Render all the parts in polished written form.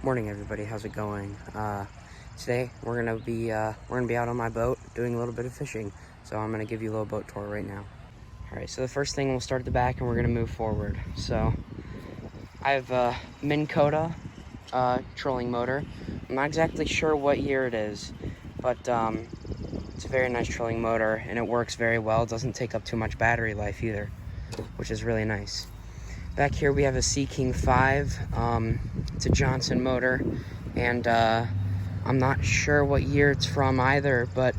Morning, everybody. How's it going? Today we're gonna be out on my boat doing a little bit of fishing. So I'm gonna give you a little boat tour right now. All right. So the first thing, we'll start at the back and we're gonna move forward. So I have a Minn Kota trolling motor. I'm not exactly sure what year it is, but it's a very nice trolling motor and it works very well. It doesn't take up too much battery life either, which is really nice. Back here we have a Sea King 5. It's a Johnson motor, and I'm not sure what year it's from either, but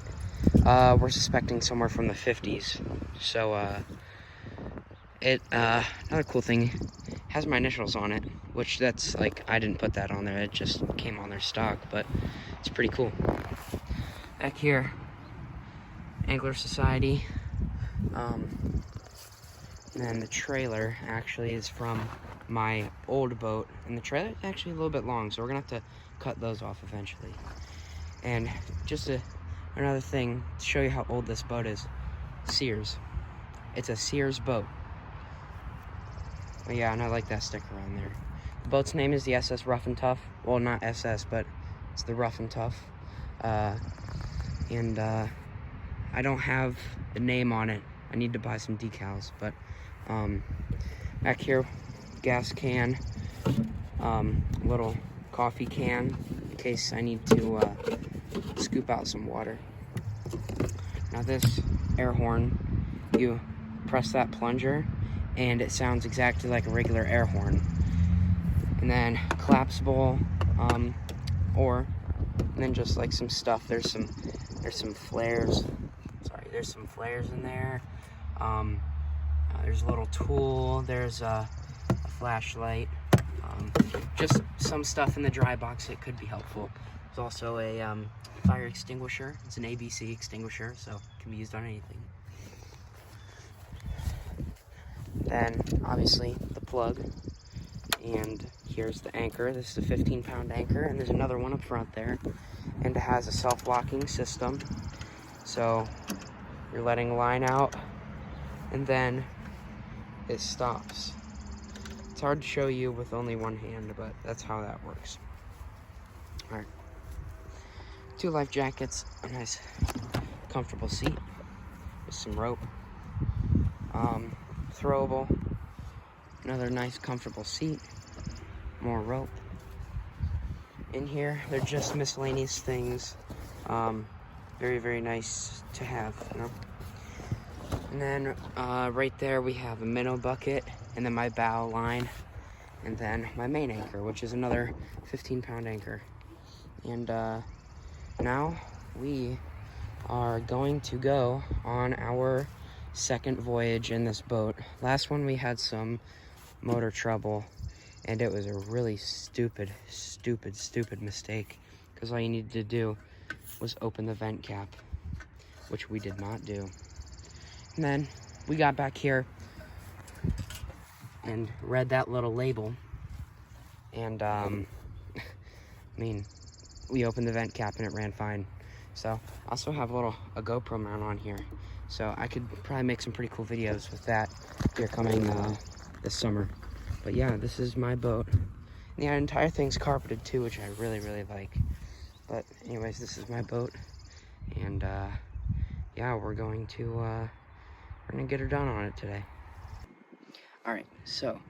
we're suspecting somewhere from the 50s. So another cool thing, has my initials on it, which that's like, I didn't put that on there, it just came on their stock, but it's pretty cool. Back here, Angler Society. And then the trailer actually is from my old boat, and the trailer is actually a little bit long, so we're gonna have to cut those off eventually. And just another thing to show you how old this boat is, Sears. It's a Sears boat. Well, yeah, and I like that sticker on there. The boat's name is the SS Rough and Tough. Well, not SS, but it's the Rough and Tough. I don't have the name on it. I need to buy some decals, but back here, gas can, little coffee can in case I need to scoop out some water. Now this air horn, you press that plunger and it sounds exactly like a regular air horn. And then collapsible, and then just like some stuff. There's some flares. Sorry, there's some flares in there. There's a little tool, there's a flashlight, just some stuff in the dry box that could be helpful. There's also a fire extinguisher. It's an ABC extinguisher, so it can be used on anything. Then, obviously, the plug, and here's the anchor. This is a 15-pound anchor, and there's another one up front there, and it has a self-locking system, so you're letting a line out, and then it stops. It's hard to show you with only one hand, but that's how that works. All right. 2 life jackets, a nice comfortable seat with some rope. Throwable, another nice comfortable seat, more rope. In here, they're just miscellaneous things. Very, very nice to have, you know. And then right there we have a minnow bucket, and then my bow line, and then my main anchor, which is another 15-pound anchor. And now we are going to go on our second voyage in this boat. Last one we had some motor trouble, and it was a really stupid mistake, because all you needed to do was open the vent cap, which we did not do. And then we got back here and read that little label, and I mean, we opened the vent cap and it ran fine. So I also have a GoPro mount on here, so I could probably make some pretty cool videos with that here coming this summer. But yeah, this is my boat. And the entire thing's carpeted too, which I really like. But anyways, this is my boat, and yeah, we're gonna get her done on it today. All right, so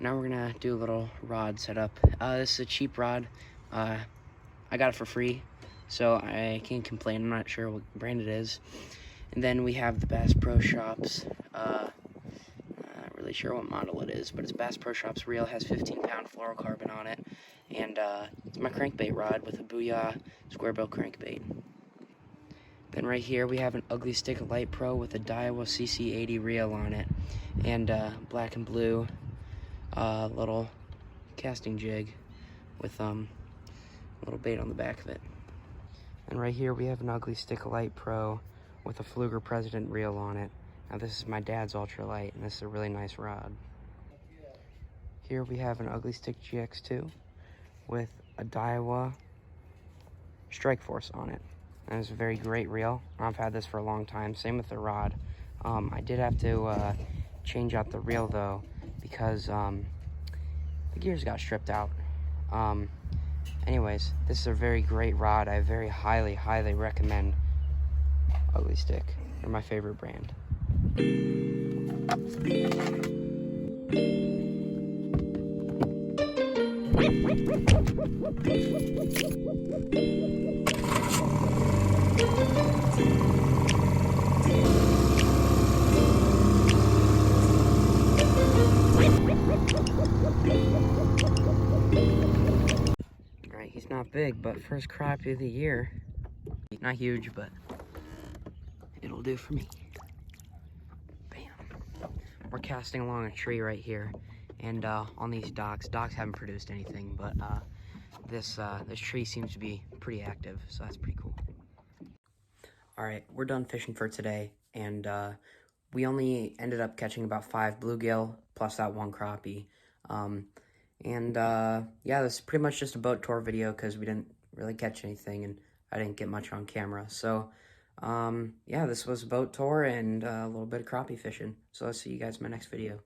now we're gonna do a little rod setup. This is a cheap rod. I got it for free, so I can't complain. I'm not sure what brand it is. And then we have the Bass Pro Shops. Not really sure what model it is, but it's Bass Pro Shops reel. It has 15-pound fluorocarbon on it, and it's my crankbait rod with a Booyah square bill crankbait. Then right here we have an Ugly Stik Light Pro with a Daiwa CC80 reel on it, and black and blue little casting jig with little bait on the back of it. And right here we have an Ugly Stik Light Pro with a Pflueger President reel on it. Now this is my dad's ultralight, and this is a really nice rod. Here we have an Ugly Stik GX2 with a Daiwa Strike Force on it. And it's a very great reel. I've had this for a long time. Same with the rod. I did have to change out the reel though, because the gears got stripped out. anyways, this is a very great rod. I very highly recommend Ugly Stick. They're my favorite brand. Alright, he's not big, but first crappie of the year. Not huge, but it'll do for me. Bam. We're casting along a tree right here, and on these docks haven't produced anything, but this tree seems to be pretty active, so that's pretty cool. Alright, we're done fishing for today, and we only ended up catching about 5 bluegill, plus that 1 crappie. Yeah, this is pretty much just a boat tour video, because we didn't really catch anything, and I didn't get much on camera, so yeah, this was a boat tour and a little bit of crappie fishing, so I'll see you guys in my next video.